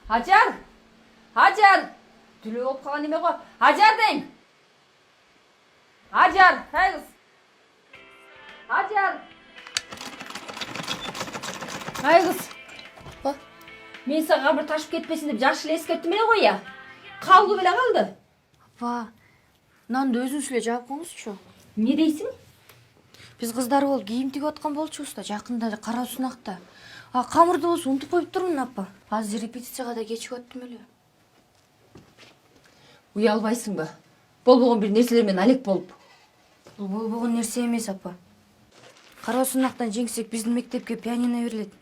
Hacer! Hacer! Tülü olup kalan neme koy. Hacer deyim. Hacer! Hey kız. Hacer! Hey kız. Bak. Men sana bir taşıp ketmesin dep жакшы эле эскертим эле кой я. Калгы беле калды. Апа, нанды өзүңүз эле жаап коюңузчу. Не дейсиң? Биз кыздар болуп кийим тигип аткан болчубуз да, жакында эле кара сунакта. Камырды болсо унутуп коюп турмун, апа. Азыр репетицияга да кечигип аттым эле. Уялбайсыңбы? Болбогон бир нерселер менен алек болуп. Бул болбогон нерсе эмес, апа. Кара сунактан жеңсек биздин мектепке пианино берилет.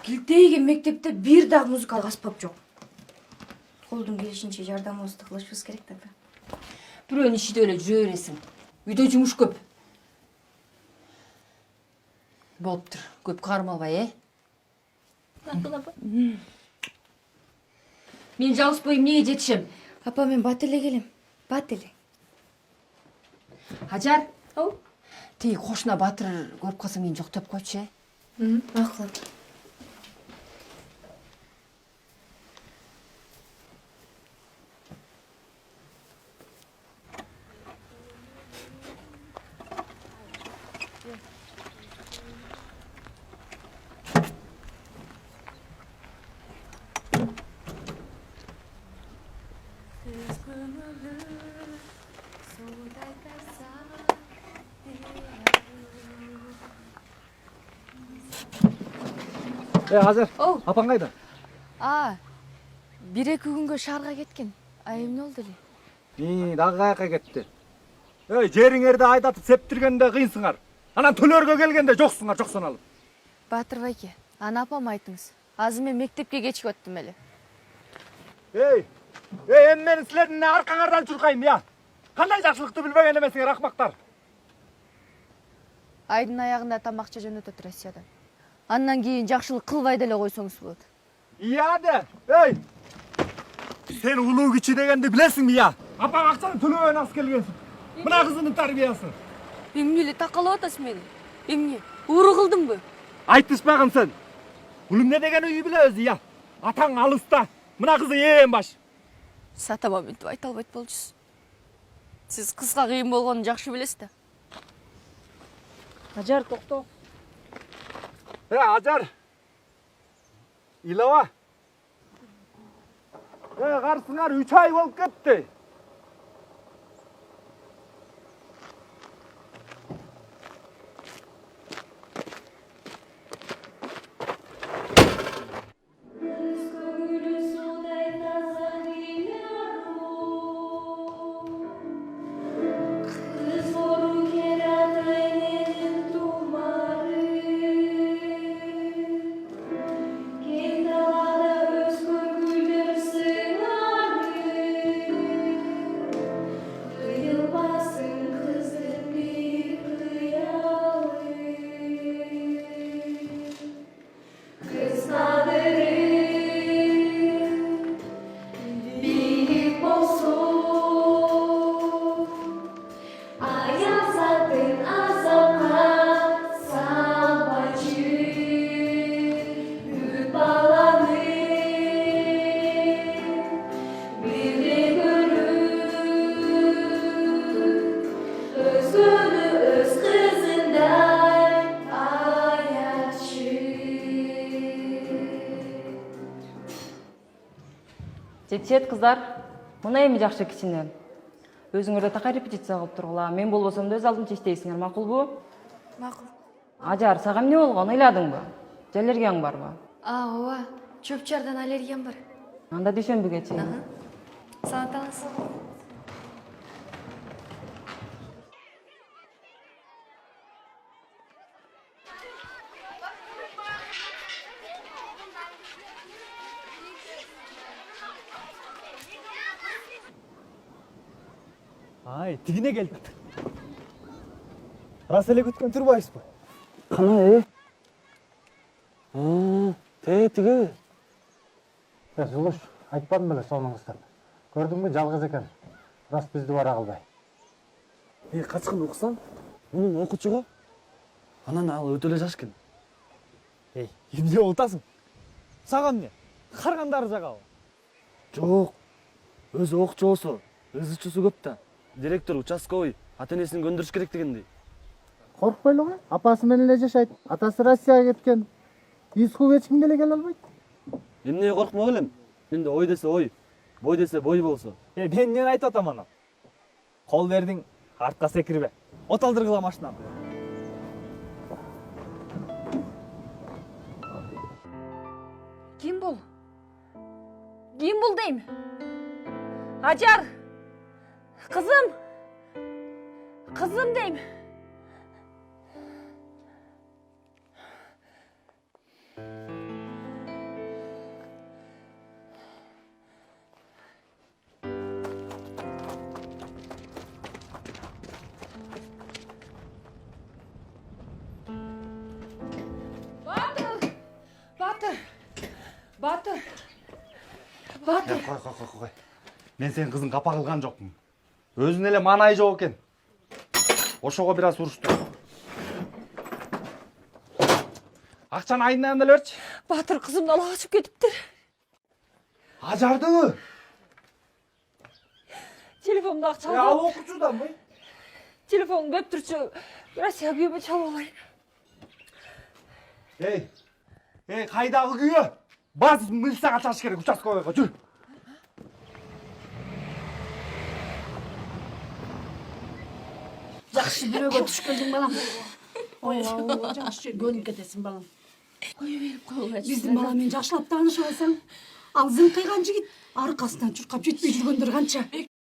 Килтейген мектепте бир дагы музыкалык аспап жок. Колдун келишинче жардамыбызды кылышыбыз керек да, апа. Бирөөнүн ишиде эле жүрө бересиң. Үйдө жумуш көп. Болуптур. Көп кармалбай, Апа. Мен жалгыз боюм эмнеге жетишем? Апа, мен бат эле келем. Бат эле. Hacer. Тиги кошуна Батыр көрүп калса мени жоктоп койчу, Макул. Азыр. Оу. Апаң кайда? Бир эки күнгө шаарга кеткен. Эмне болду эле? Дагы каяка кетти. Жериңерди айдатып септиргенде кыйынсыңар. Анан төлөргө келгенде жоксуңар, жоксон алып. Батыр байке, аны апама айтыңыз. Азыр мен мектепке кечигип аттым эле. Мен силердин аркаңардан чуркайм, я. Кандай жакшылыкты билбеген эмесиңер, акмактар. Айдын аягында тамакча жөнөтөт Россиядан. Андан кийин жакшылык кылбай деле койсоңуз болот. Сен улуу кичи дегенди билесиңби, я? Апаң акчаны төлөбөйөн алып келгенсиң. Мына кызынын тарбиясы. Эмне эле такалап атасыз мени? Эмне? Ууру кылдымбы? Айтышпагын сен. Бул эмне деген үй билебиз, я? Атаң алыста. Мына кызы ээн баш. Сатама мынтип айта албайт болчусуз. Сиз кызга кыйын болгонун жакшы билесиз да. Hacer токто. Ажар. Илова. Карсыңар 3 ай болуп кетти. Жетишет кыздар. Мына эми жакшы кичине. Өзүңөрдө такай репетиция кылып тургула. Мен болбосом да өз алдымча иштейсиңер, макулбу? Макул. Ажар, сага эмне болгон? Ыйладыңбы? Же аллергияң барбы? Ооба. Чөп-чардан аллергиям бар. Анда дүйшөмбүгө чейин. Саламатыңыз. Тигине келдик. Рас эле күткөн турбайсызбы? Кана, тиги. Жулуш, айтпадым беле сонуңуздан. Көрдүңбү, жалгыз экен. Рас бизди бара кылбай. Качкын уксаң, мунун окуучуга анан ал өтө эле жаш экен. Эмне болтасың? Сага эмне? каргандары жагабы? Жок. Өзү окчу болсо, өз учусу көп да. Директор участковый ата энесин көндүрүш керек дегендей. Коркпойлу го. Апасы менен эле жашайт. Атасы Россияга кеткен. Искуга эч ким деле келе албайт. Эмнеге коркмок элем? Менде ой десе ой, бой десе бой болсо. Мен эмнени айтып атам ана? Кол бердиң, артка секирбе. Оталдыргыла машинаны. Ким бул? Ким бул дейм? Ажар! Кызым! Кызым дейм. Батыр! Батыр! Батыр! Батыр! Кой. Мен сенин кызың капа кылган жокмун. Өзүнүн эле маанайы жок экен. Ошого бир аз урушту. Акчаны айынан эле берчи. Батыр, кызымды ала качып кетиптир. Ажарды. Телефонумда акча Ал алып. окуучуданбы? Телефонум беп турчу. Россия күйөмө чалып алайын. Кайдагы күйөө? Баз милицияга чыгыш керек, участковыйга жүр. Жакшы бирөөгө туш келдиң балам. Ооба, жакшы жерге көнүп кетесиң балам. Кое берип койгула. Биздин бала менен жакшылап таанышып алсаң, ал зыңкыйган жигит аркасынан чуркап жетпей жүргөндөр канча.